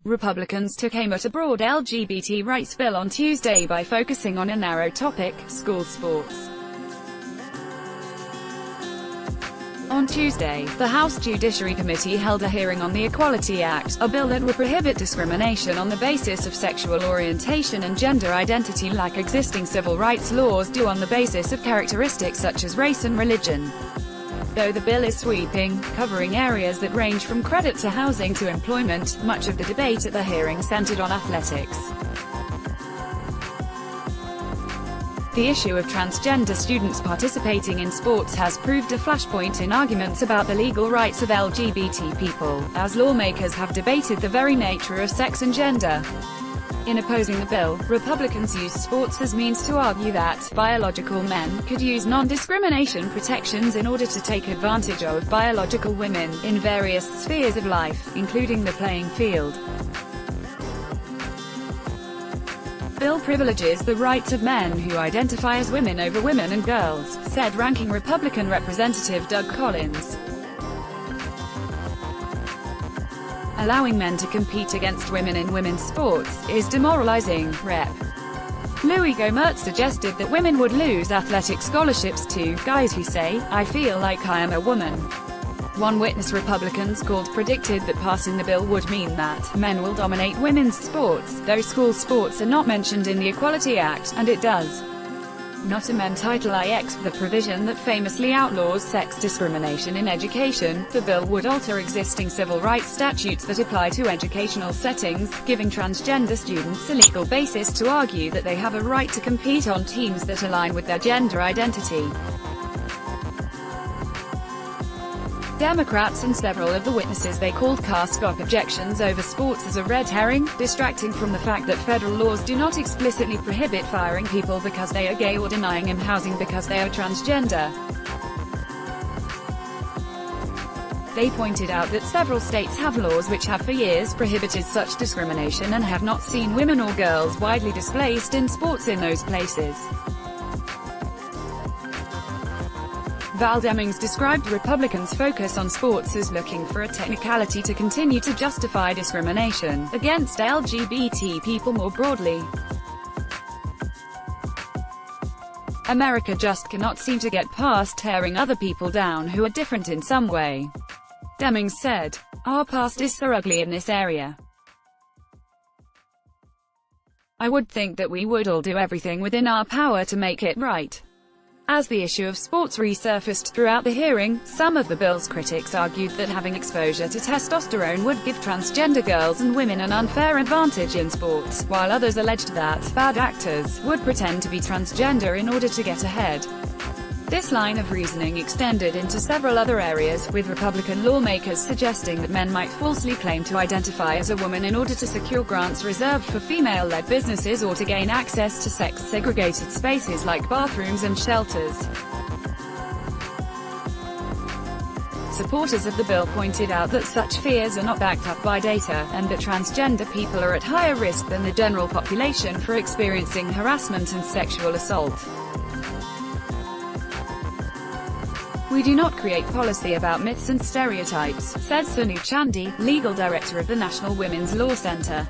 Republicans took aim at a broad LGBT rights bill on Tuesday by focusing on a narrow topic: school sports. On Tuesday, the House Judiciary Committee held a hearing on the Equality Act, a bill that would prohibit discrimination on the basis of sexual orientation and gender identity like existing civil rights laws do on the basis of characteristics such as race and religion. Though the bill is sweeping, covering areas that range from credit to housing to employment, much of the debate at the hearing centered on athletics. The issue of transgender students participating in sports has proved a flashpoint in arguments about the legal rights of LGBT people, as lawmakers have debated the very nature of sex and gender. In opposing the bill, Republicans used sports as means to argue that biological men could use non-discrimination protections in order to take advantage of biological women in various spheres of life, including the playing field. Bill privileges the rights of men who identify as women over women and girls, said Ranking Republican Representative Doug Collins. Allowing men to compete against women in women's sports is demoralizing, Rep. Louis Gohmert suggested that women would lose athletic scholarships to guys who say, "I feel like I am a woman." One witness Republicans called predicted that passing the bill would mean that men will dominate women's sports, though school sports are not mentioned in the Equality Act, and it does not amend Title IX, the provision that famously outlaws sex discrimination in education. The bill would alter existing civil rights statutes that apply to educational settings, giving transgender students a legal basis to argue that they have a right to compete on teams that align with their gender identity. Democrats and several of the witnesses they called cast objections over sports as a red herring, distracting from the fact that federal laws do not explicitly prohibit firing people because they are gay or denying them housing because they are transgender. They pointed out that several states have laws which have for years prohibited such discrimination and have not seen women or girls widely displaced in sports in those places. Val Demings described Republicans' focus on sports as looking for a technicality to continue to justify discrimination against LGBT people more broadly. America just cannot seem to get past tearing other people down who are different in some way. Demings said, "Our past is so ugly in this area. I would think that we would all do everything within our power to make it right." As the issue of sports resurfaced throughout the hearing, some of the bill's critics argued that having exposure to testosterone would give transgender girls and women an unfair advantage in sports, while others alleged that bad actors would pretend to be transgender in order to get ahead. This line of reasoning extended into several other areas, with Republican lawmakers suggesting that men might falsely claim to identify as a woman in order to secure grants reserved for female-led businesses or to gain access to sex-segregated spaces like bathrooms and shelters. Supporters of the bill pointed out that such fears are not backed up by data, and that transgender people are at higher risk than the general population for experiencing harassment and sexual assault. "We do not create policy about myths and stereotypes," said Sonu Chandy, legal director of the National Women's Law Center.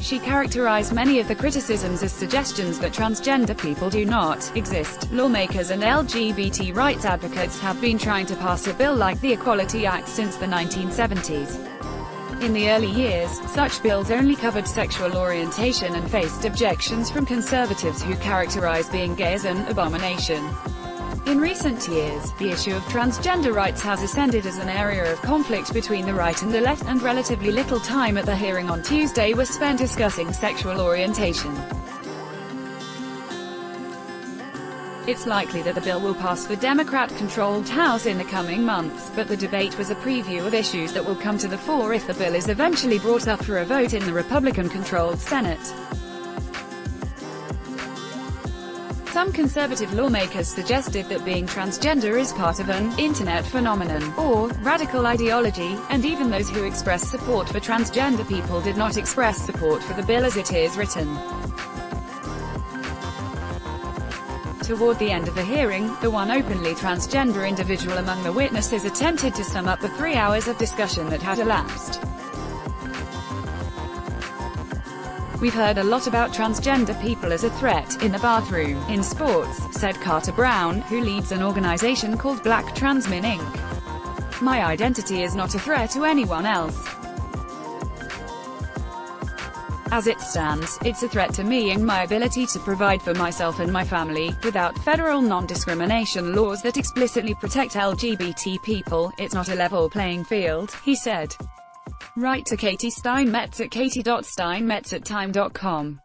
She characterized many of the criticisms as suggestions that transgender people do not exist. Lawmakers and LGBT rights advocates have been trying to pass a bill like the Equality Act since the 1970s. In the early years, such bills only covered sexual orientation and faced objections from conservatives who characterized being gay as an abomination. In recent years, the issue of transgender rights has ascended as an area of conflict between the right and the left, and relatively little time at the hearing on Tuesday was spent discussing sexual orientation. It's likely that the bill will pass the Democrat-controlled House in the coming months, but the debate was a preview of issues that will come to the fore if the bill is eventually brought up for a vote in the Republican-controlled Senate. Some conservative lawmakers suggested that being transgender is part of an internet phenomenon, or radical ideology, and even those who express support for transgender people did not express support for the bill as it is written. Toward the end of the hearing, the one openly transgender individual among the witnesses attempted to sum up the 3 hours of discussion that had elapsed. "We've heard a lot about transgender people as a threat, in the bathroom, in sports," said Carter Brown, who leads an organization called Black Trans Men Inc. "My identity is not a threat to anyone else. As it stands, it's a threat to me and my ability to provide for myself and my family. Without federal non-discrimination laws that explicitly protect LGBT people, it's not a level playing field," he said. Write to Katie Steinmetz at katie.steinmetz@time.com.